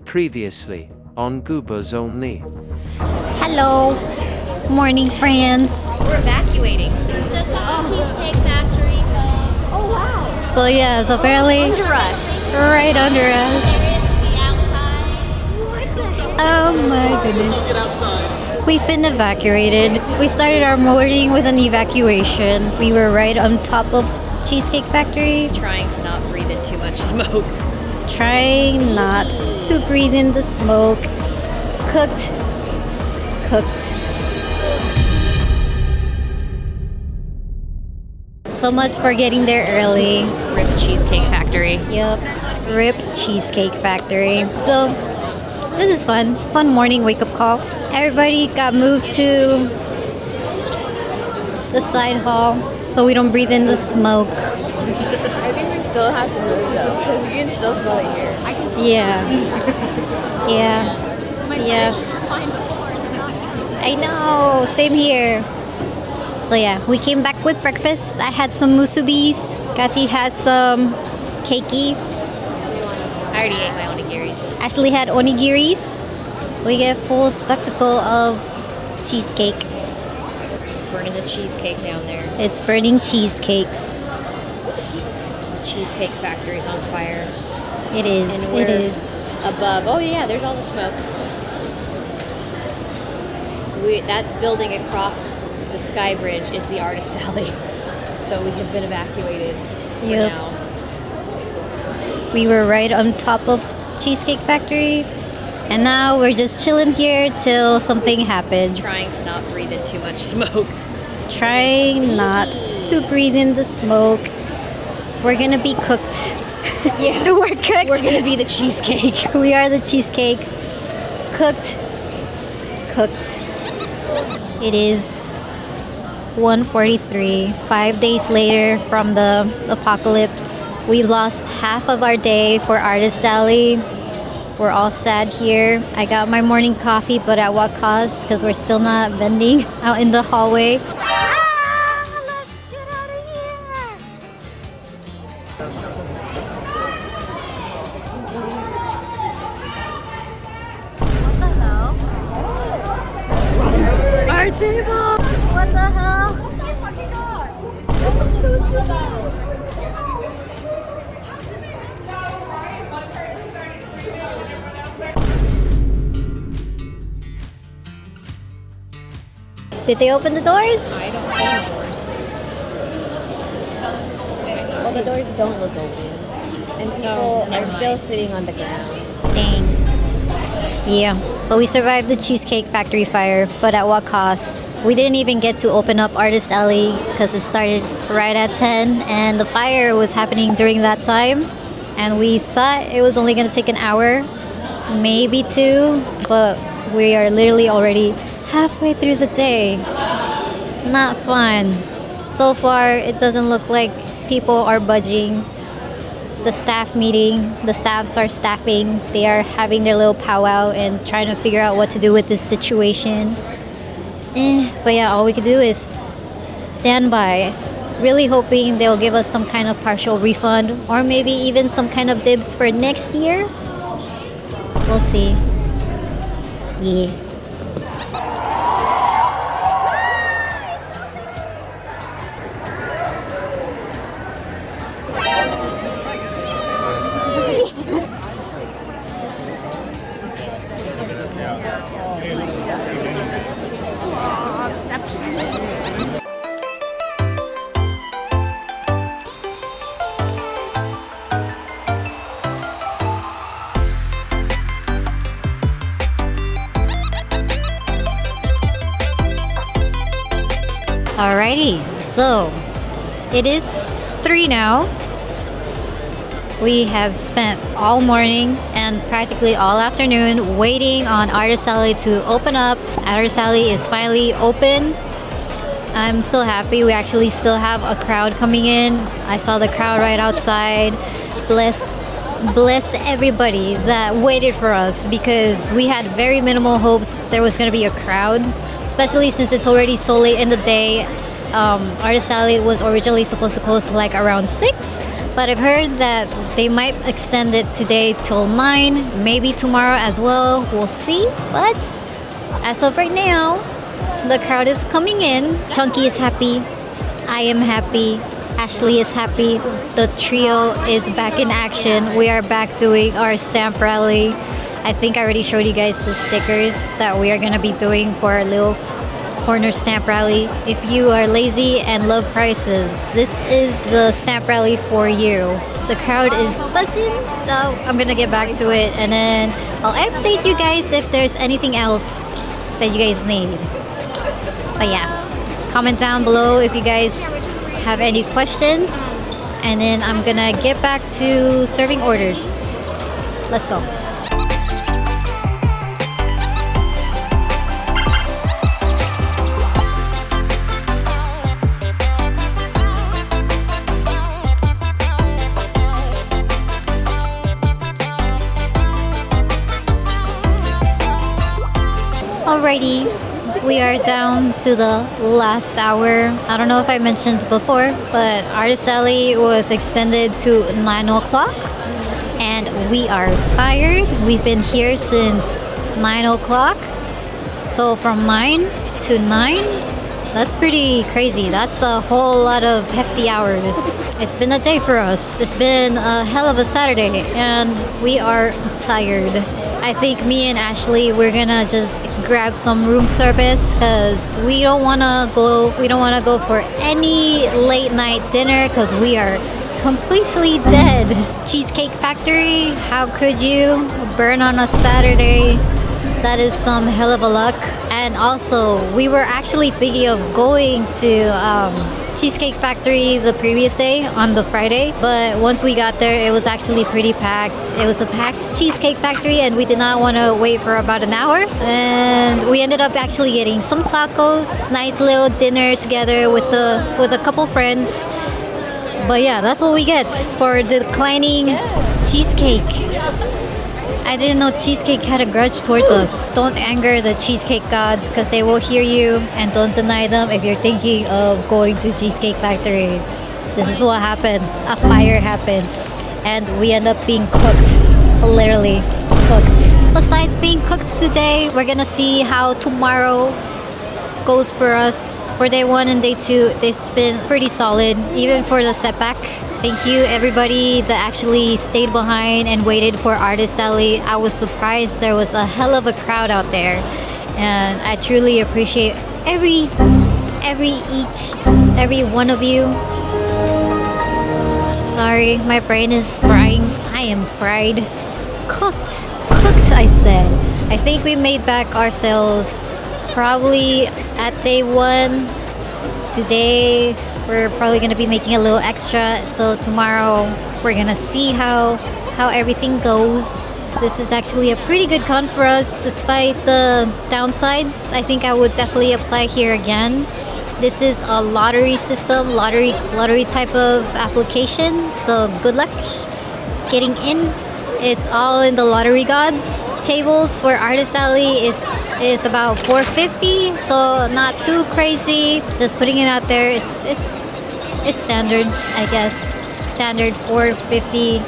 Previously, on Goobers Only. Hello, morning friends. We're evacuating. It's just a Cheesecake Factory, folks. Oh wow. So yes, apparently Under us. right under us. Area to the outside. What the heck? Oh my goodness. We've been evacuated. We started our morning with an evacuation. We were right on top of Cheesecake Factory. Trying to not breathe in too much smoke. Trying not to breathe in the smoke. Cooked. So much for getting there early. Rip Cheesecake Factory. Yep. RIP Cheesecake Factory. So, this is fun. Fun morning wake up call. Everybody got moved to the side hall so we don't breathe in the smoke. I think we still have to move though, because you can still smell it here. Yeah. Yeah. I know. Same here. So yeah, we came back with breakfast. I had some musubis. Kati has some keiki. I already ate my onigiris. Ashley had onigiris. We get full spectacle of cheesecake. Burning the cheesecake down there. It's burning cheesecakes. The Cheesecake Factory's on fire. It is. And we're It is. above. Oh yeah, there's all the smoke. That building across the sky bridge is the artist alley. So we have been evacuated for Yep. now. We were right on top of Cheesecake Factory. And now we're just chilling here till something happens. Trying to not breathe in too much smoke. Trying not to breathe in the smoke. We're gonna be cooked. Yeah. We're cooked. We're gonna be the cheesecake. We are the cheesecake. Cooked. It is 1:43. 5 days later from the apocalypse. We lost half of our day for Artist Alley. We're all sad here. I got my morning coffee, but at what cost? Because we're still not vending out in the hallway. Let's get out of here! What the hell? Our table! What the hell? Did they open the doors? I don't see the doors. Well, the doors don't look open. And people are still sitting on the ground. Dang. Yeah, so we survived the Cheesecake Factory fire, but at what cost? We didn't even get to open up Artist Alley because it started right at 10 and the fire was happening during that time. And we thought it was only going to take an hour, maybe two, but we are literally already halfway through the day. Not fun. So far, it doesn't look like people are budging. The staff meeting, the staffs are staffing. They are having their little powwow and trying to figure out what to do with this situation. But yeah, all we could do is stand by, really hoping they'll give us some kind of partial refund or maybe even some kind of dibs for next year. We'll see. Yeah. Alrighty, so it is 3 now. We have spent all morning and practically all afternoon waiting on Artist Alley to open up. Artist Alley is finally open. I'm so happy we actually still have a crowd coming in. I saw the crowd right outside. Bless everybody that waited for us because we had very minimal hopes there was going to be a crowd, especially since it's already so late in the day. Artist Alley was originally supposed to close like around 6, But I've heard that they might extend it today till 9, maybe tomorrow as well. We'll see. But as of right now, the crowd is coming in. Chunky is happy. I am happy. Ashley is happy. The trio is back in action. We are back doing our stamp rally. I think I already showed you guys the stickers that we are going to be doing for our little corner stamp rally. If you are lazy and love prices, this is the stamp rally for you. The crowd is buzzing, so I'm going to get back to it, and then I'll update you guys if there's anything else that you guys need. But yeah, comment down below if you guys have any questions, and then I'm gonna get back to serving orders. Let's go. Alrighty, we are down to the last hour. I don't know if I mentioned before, but Artist Alley was extended to 9 o'clock, and we are tired. We've been here since 9 o'clock, so from 9 to 9, that's pretty crazy. That's a whole lot of hefty hours. It's been a day for us. It's been a hell of a Saturday, and we are tired. I think me and Ashley, we're gonna just grab some room service because we don't wanna go for any late night dinner because we are completely dead. Cheesecake Factory, how could you burn on a Saturday? That is some hell of a luck. And also, we were actually thinking of going to Cheesecake Factory the previous day on the Friday, but once we got there, it was actually pretty packed. It was a packed Cheesecake Factory, and we did not want to wait for about an hour. And we ended up actually getting some tacos, nice little dinner together with a couple friends. But yeah, that's what we get for declining cheesecake. I didn't know Cheesecake had a grudge towards us. Don't anger the Cheesecake gods because they will hear you, and don't deny them if you're thinking of going to Cheesecake Factory. This is what happens. A fire happens and we end up being cooked. Literally cooked. Besides being cooked today, we're gonna see how tomorrow goes for us. For day 1 and day 2, it's been pretty solid, even for the setback. Thank you everybody that actually stayed behind and waited for Artist Alley. I was surprised there was a hell of a crowd out there, and I truly appreciate every one of you. Sorry, my brain is frying. I am fried. Cooked, I said. I think we made back our sales probably at day 1. Today we're probably going to be making a little extra, so tomorrow we're going to see how everything goes. This is actually a pretty good con for us despite the downsides. I think I would definitely apply here again. This is a lottery system, lottery type of application, so good luck getting in. It's all in the lottery gods. Tables for Artist Alley is about $4.50, so not too crazy. Just putting it out there. It's standard, I guess. Standard $4.50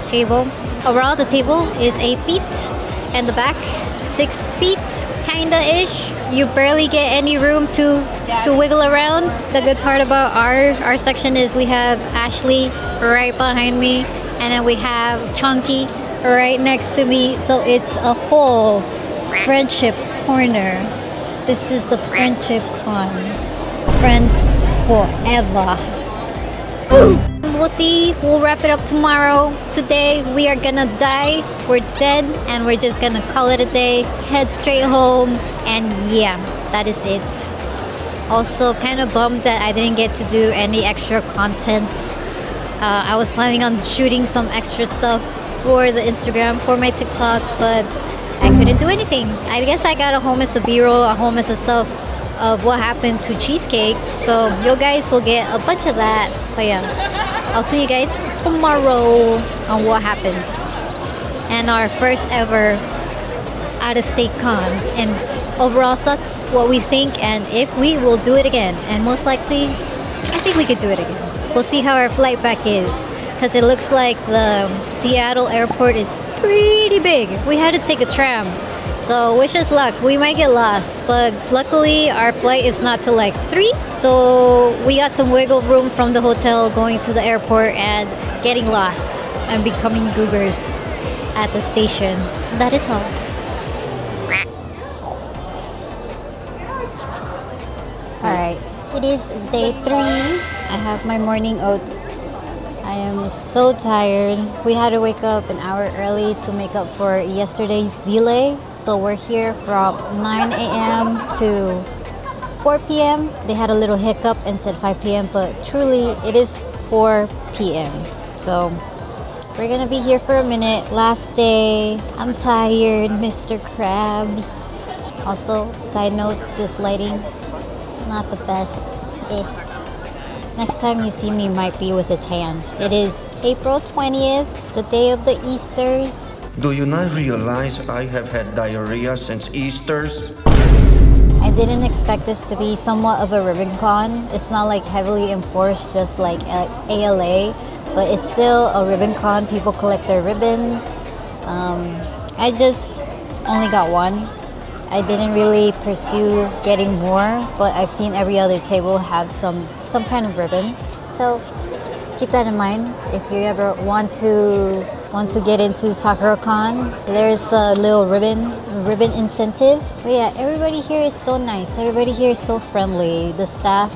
table. Overall, the table is 8 feet, and the back 6 feet, kinda ish. You barely get any room to wiggle around. The good part about our section is we have Ashley right behind me, and then we have Chunky right next to me, so it's a whole friendship corner. This is the friendship con. Friends forever. We'll see. We'll wrap it up tomorrow. Today we are gonna die. We're dead, and we're just gonna call it a day. Head straight home, and yeah, that is it. Also, kind of bummed that I didn't get to do any extra content. I was planning on shooting some extra stuff for the Instagram, for my TikTok, but I couldn't do anything. I guess I got a home as a B-roll, a home as a stuff of what happened to Cheesecake, so you guys will get a bunch of that. But yeah, I'll tell you guys tomorrow on what happens and our first ever out-of-state con, and overall thoughts, what we think, and if we will do it again. And most likely, I think we could do it again. We'll see how our flight back is. Because it looks like the Seattle airport is pretty big. We had to take a tram. So wish us luck. We might get lost. But luckily our flight is not till like 3. So we got some wiggle room from the hotel going to the airport and getting lost and becoming goobers at the station. That is all. Alright, it is day 3. I have my morning oats. I am so tired. We had to wake up an hour early to make up for yesterday's delay. So we're here from 9 a.m. to 4 p.m. They had a little hiccup and said 5 p.m. but truly it is 4 p.m. So we're gonna be here for a minute. Last day. I'm tired, Mr. Krabs. Also, side note, this lighting, not the best. Next time you see me might be with a tan. It is April 20th, the day of the Easters. Do you not realize I have had diarrhea since Easter's? I didn't expect this to be somewhat of a ribbon con. It's not like heavily enforced just like ALA, but it's still a ribbon con. People collect their ribbons. I just only got one. I didn't really pursue getting more, but I've seen every other table have some kind of ribbon. So keep that in mind if you ever want to get into Sakura Con. There's a little ribbon incentive. But yeah, everybody here is so nice. Everybody here is so friendly. The staff,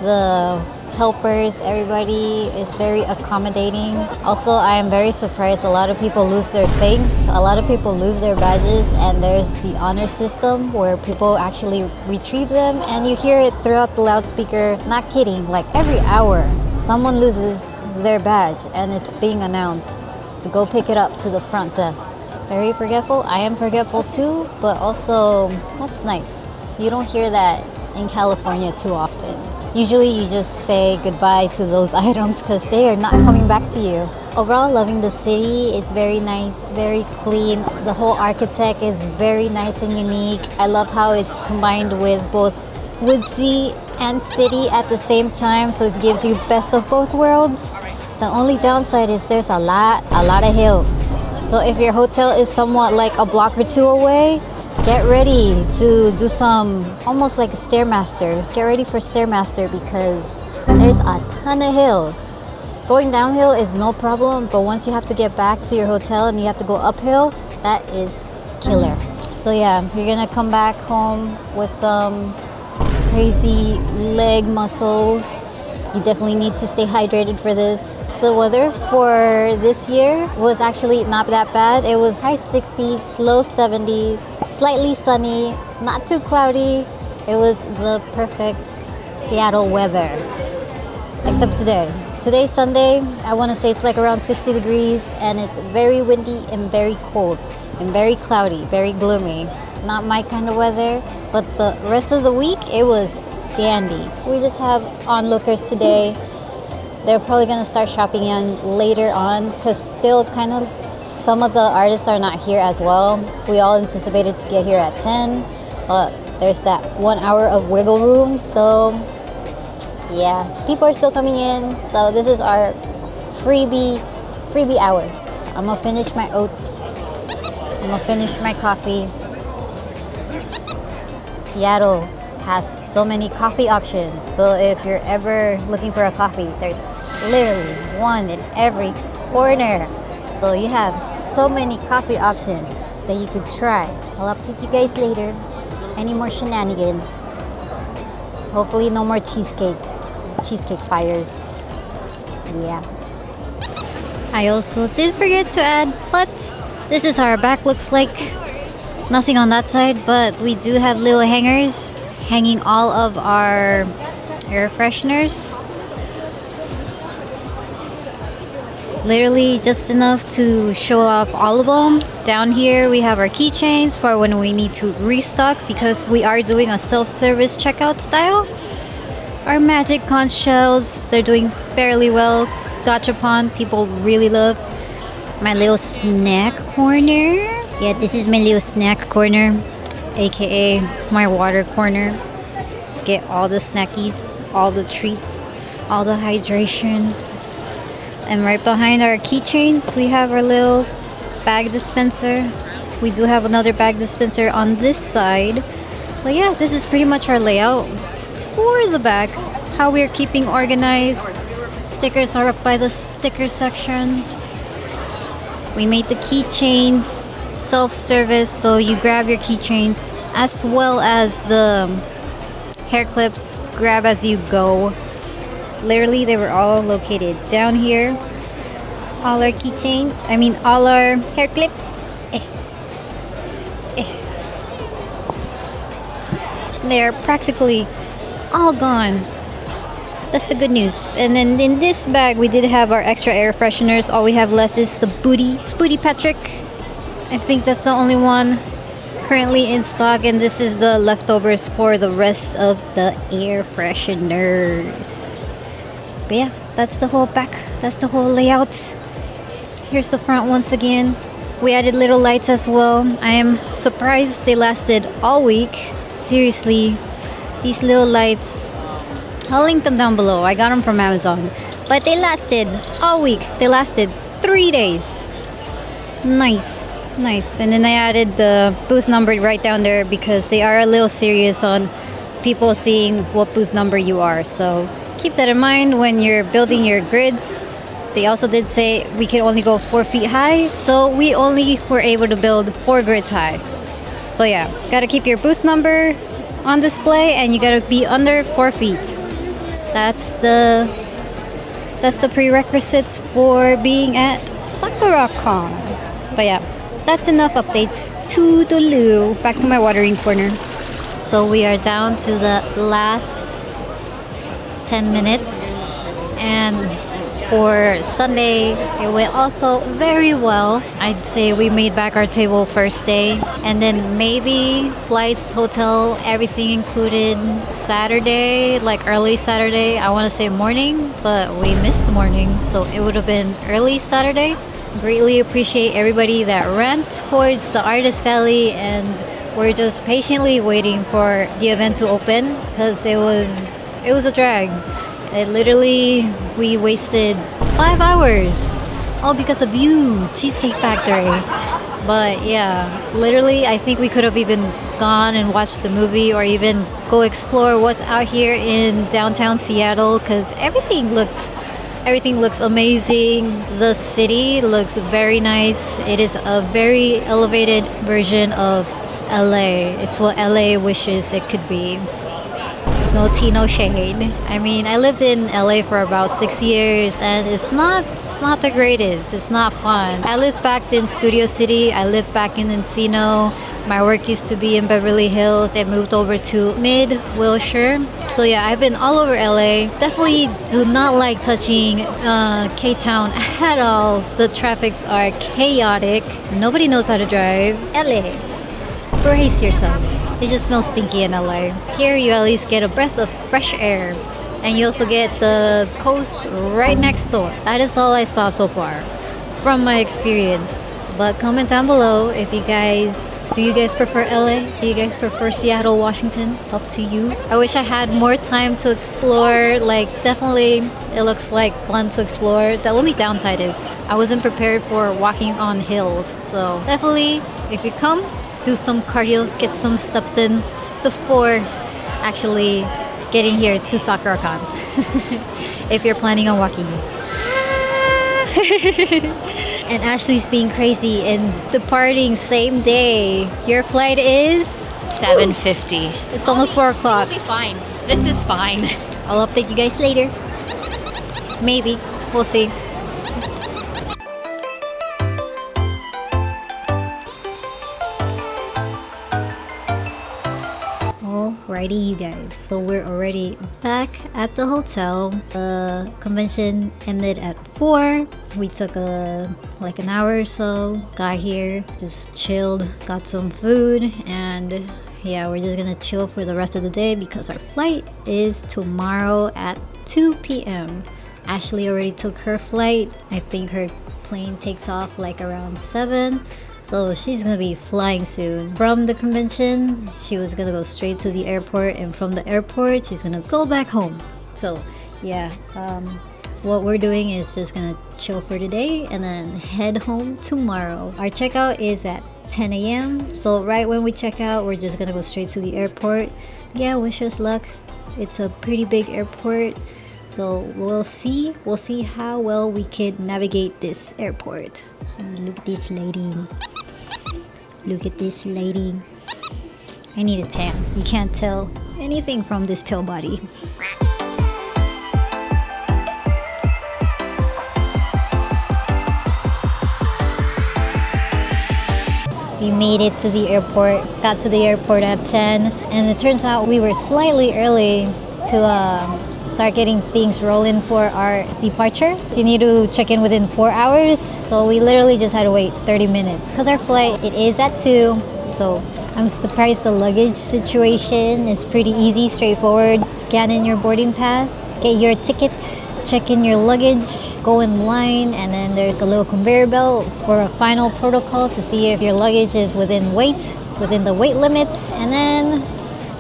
the helpers, everybody is very accommodating. Also, I am very surprised a lot of people lose their things. A lot of people lose their badges, and there's the honor system where people actually retrieve them, and you hear it throughout the loudspeaker. Not kidding, like every hour someone loses their badge and it's being announced to go pick it up to the front desk. Very forgetful. I am forgetful too, but also that's nice. You don't hear that in California too often. Usually you just say goodbye to those items because they are not coming back to you. Overall, loving the city. It's very nice, very clean. The whole architect is very nice and unique. I love how it's combined with both woodsy and city at the same time, so it gives you best of both worlds. The only downside is there's a lot of hills. So if your hotel is somewhat like a block or 2 away, get ready to do some, almost like a Stairmaster. Get ready for Stairmaster because there's a ton of hills. Going downhill is no problem, but once you have to get back to your hotel and you have to go uphill, that is killer. So yeah, you're gonna come back home with some crazy leg muscles. You definitely need to stay hydrated for this. The weather for this year was actually not that bad. It was high 60s, low 70s, slightly sunny, not too cloudy. It was the perfect Seattle weather, except today. Today's Sunday. I want to say it's like around 60 degrees and it's very windy and very cold and very cloudy, very gloomy. Not my kind of weather, but the rest of the week it was dandy. We just have onlookers today. They're probably gonna start shopping in later on because still kind of some of the artists are not here as well. We all anticipated to get here at 10, but there's that 1 hour of wiggle room. So yeah, people are still coming in. So this is our freebie hour. I'm gonna finish my oats. I'm gonna finish my coffee. Seattle has so many coffee options. So if you're ever looking for a coffee, there's literally one in every corner. So you have so many coffee options that you could try. I'll update you guys later. Any more shenanigans. Hopefully no more cheesecake fires. Yeah. I also did forget to add, but this is how our back looks like. Nothing on that side, but we do have little hangers hanging all of our air fresheners. Literally just enough to show off all of them. Down here we have our keychains for when we need to restock because we are doing a self-service checkout style. Our Magic Conch shells, they're doing fairly well. Gachapon, people really love. My little snack corner. Yeah, this is my little snack corner, aka my water corner. Get all the snackies, all the treats. all the hydration. And right behind our keychains, we have our little bag dispenser. We do have another bag dispenser on this side. But yeah, this is pretty much our layout for the back. How we're keeping organized. Stickers are up by the sticker section. We made the keychains self-service, so you grab your keychains as well as the hair clips, grab as you go. Literally, they were all located down here. All our keychains, all our hair clips. They're practically all gone. That's the good news. And then in this bag, we did have our extra air fresheners. All we have left is the Booty Patrick. I think that's the only one currently in stock, and this is the leftovers for the rest of the air fresheners. But yeah, that's the whole back. That's the whole layout. Here's the front once again. We added little lights as well. I am surprised they lasted all week. Seriously, these little lights, I'll link them down below. I got them from Amazon. But they lasted all week. They lasted 3 days. Nice. And then I added the booth number right down there because they are a little serious on people seeing what booth number you are. So keep that in mind when you're building your grids. They also did say we can only go 4 feet high. So we only were able to build 4 grids high. So yeah, gotta keep your booth number on display and you gotta be under 4 feet. That's the prerequisites for being at Sakura Con. But yeah, that's enough updates. Toodaloo. Back to my watering corner. So we are down to the last 10 minutes. And for Sunday, it went also very well. I'd say we made back our table first day. And then maybe flights, hotel, everything included Saturday, like early Saturday. I want to say morning, but we missed morning. So it would have been early Saturday. Greatly appreciate everybody that ran towards the artist alley, and we're just patiently waiting for the event to open because it was a drag. We wasted 5 hours all because of you, Cheesecake Factory. But yeah, literally I think we could have even gone and watched the movie or even go explore what's out here in downtown Seattle because everything looks amazing. The city looks very nice. It is a very elevated version of LA. It's what LA wishes it could be. No tea, no shade. I lived in LA for about 6 years and it's not the greatest. It's not fun. I lived back in Studio City. I lived back in Encino. My work used to be in Beverly Hills. I moved over to Mid-Wilshire. So yeah, I've been all over LA. Definitely do not like touching K-Town at all. The traffics are chaotic. Nobody knows how to drive. LA. Brace yourselves. It just smells stinky in LA. Here you at least get a breath of fresh air. And you also get the coast right next door. That is all I saw so far from my experience. But comment down below if do you guys prefer LA? Do you guys prefer Seattle, Washington? Up to you. I wish I had more time to explore. Definitely it looks like fun to explore. The only downside is I wasn't prepared for walking on hills. So definitely if you come, do some cardios, get some steps in before actually getting here to Sakura Con. If you're planning on walking. And Ashley's being crazy and departing same day. Your flight is 7:50. It's almost 4 o'clock. We'll be fine. This is fine. I'll update you guys later. Maybe. We'll see. Alrighty, you guys. So we're already back at the hotel. The convention ended at 4. We took an hour or so. Got here, just chilled, got some food, and yeah, we're just gonna chill for the rest of the day because our flight is tomorrow at 2 p.m. Ashley already took her flight. I think her plane takes off around 7. So she's gonna be flying soon. From the convention, she was gonna go straight to the airport, and from the airport, she's gonna go back home. So yeah, what we're doing is just gonna chill for today and then head home tomorrow. Our checkout is at 10 a.m. So right when we check out, we're just gonna go straight to the airport. Yeah, wish us luck. It's a pretty big airport. So we'll see how well we could navigate this airport. So look at this lighting. Look at this lighting. I need a tan. You can't tell anything from this pale body. We made it to the airport, got to the airport at 10, and it turns out we were slightly early to start getting things rolling for our departure. So you need to check in within 4 hours, so we literally just had to wait 30 minutes because our flight, it is at 2, so I'm surprised the luggage situation is pretty easy, straightforward. Scan in your boarding pass, get your ticket, check in your luggage, go in line, and then there's a little conveyor belt for a final protocol to see if your luggage is within the weight limits, and then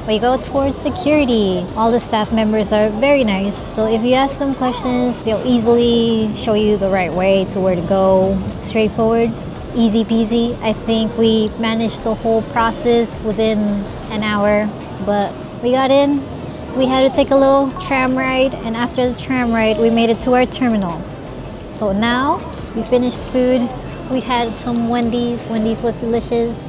we go towards security. All the staff members are very nice, so if you ask them questions, they'll easily show you the right way to where to go. Straightforward, easy peasy. I think we managed the whole process within an hour, but we got in. We had to take a little tram ride, and after the tram ride, we made it to our terminal. So now we finished food. We had some Wendy's. Wendy's was delicious.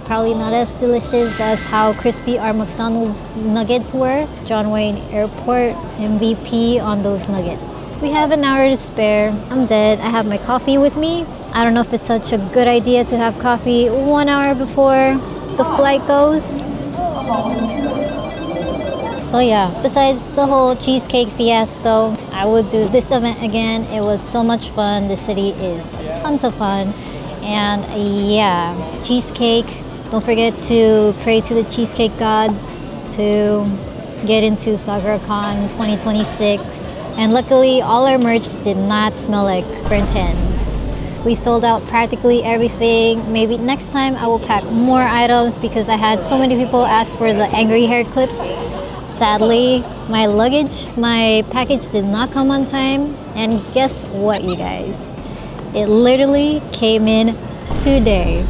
Probably not as delicious as how crispy our McDonald's nuggets were. John Wayne Airport MVP on those nuggets. We have an hour to spare. I'm dead. I have my coffee with me. I don't know if it's such a good idea to have coffee 1 hour before the flight goes. So yeah, besides the whole cheesecake fiasco, I would do this event again. It was so much fun. The city is tons of fun. And yeah, cheesecake. Don't forget to pray to the cheesecake gods to get into Sakura Con 2026. And luckily, all our merch did not smell like burnt ends. We sold out practically everything. Maybe next time I will pack more items because I had so many people ask for the angry hair clips. Sadly, my package did not come on time. And guess what, you guys? It literally came in today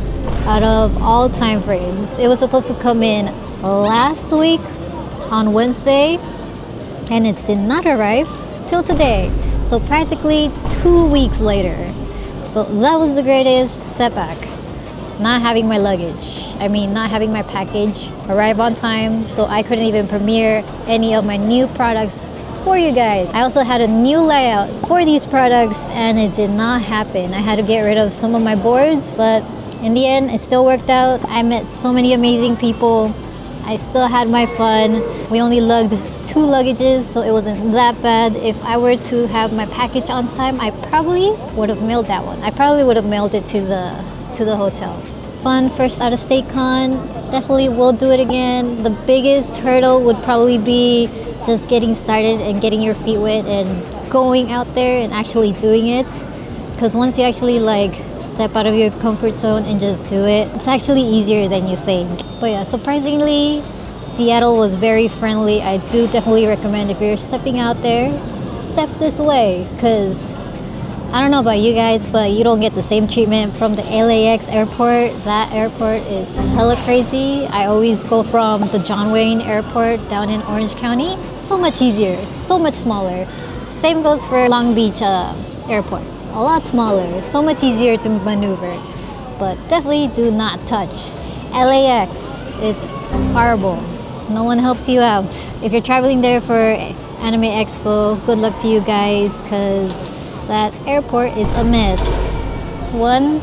out of all time frames. It was supposed to come in last week on Wednesday, and it did not arrive till today. So practically 2 weeks later. So that was the greatest setback. Not having my luggage. Not having my package arrive on time, so I couldn't even premiere any of my new products for you guys. I also had a new layout for these products, and it did not happen. I had to get rid of some of my boards, but in the end, it still worked out. I met so many amazing people. I still had my fun. We only lugged 2 luggages, so it wasn't that bad. If I were to have my package on time, I probably would have mailed that one. I probably would have mailed it to the hotel. Fun first out of state con. Definitely will do it again. The biggest hurdle would probably be just getting started and getting your feet wet and going out there and actually doing it. Because once you actually step out of your comfort zone and just do it, it's actually easier than you think. But yeah, surprisingly, Seattle was very friendly. I do definitely recommend if you're stepping out there, step this way. Because I don't know about you guys, but you don't get the same treatment from the LAX airport. That airport is hella crazy. I always go from the John Wayne Airport down in Orange County. So much easier, so much smaller. Same goes for Long Beach Airport. A lot smaller, so much easier to maneuver. But definitely do not touch LAX. It's horrible. No one helps you out. If you're traveling there for Anime Expo, good luck to you guys, because that airport is a mess. One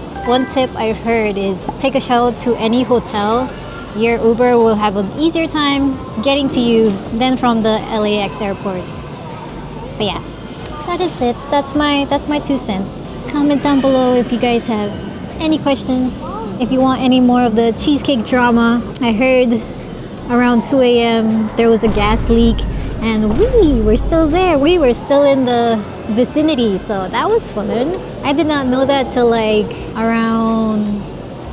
tip I've heard is take a shuttle to any hotel. Your Uber will have an easier time getting to you than from the LAX airport. But yeah, that is it. That's my 2 cents. Comment down below if you guys have any questions. If you want any more of the cheesecake drama. I heard around 2 a.m. there was a gas leak, and we were still there. We were still in the vicinity, so that was fun. I did not know that till around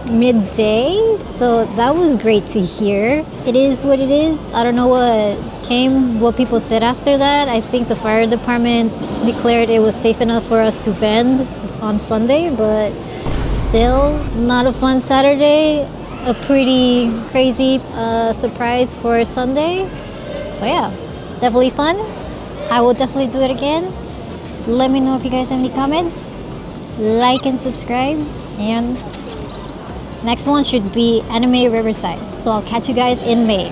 midday, so that was great to hear. It is what it is. I don't know what people said after that. I think the fire department declared it was safe enough for us to vend on Sunday, but still not a fun Saturday. A pretty crazy surprise for Sunday. But yeah, definitely fun. I will definitely do it again. Let me know if you guys have any comments. Like and subscribe. And next one should be Anime Riverside. So I'll catch you guys in May.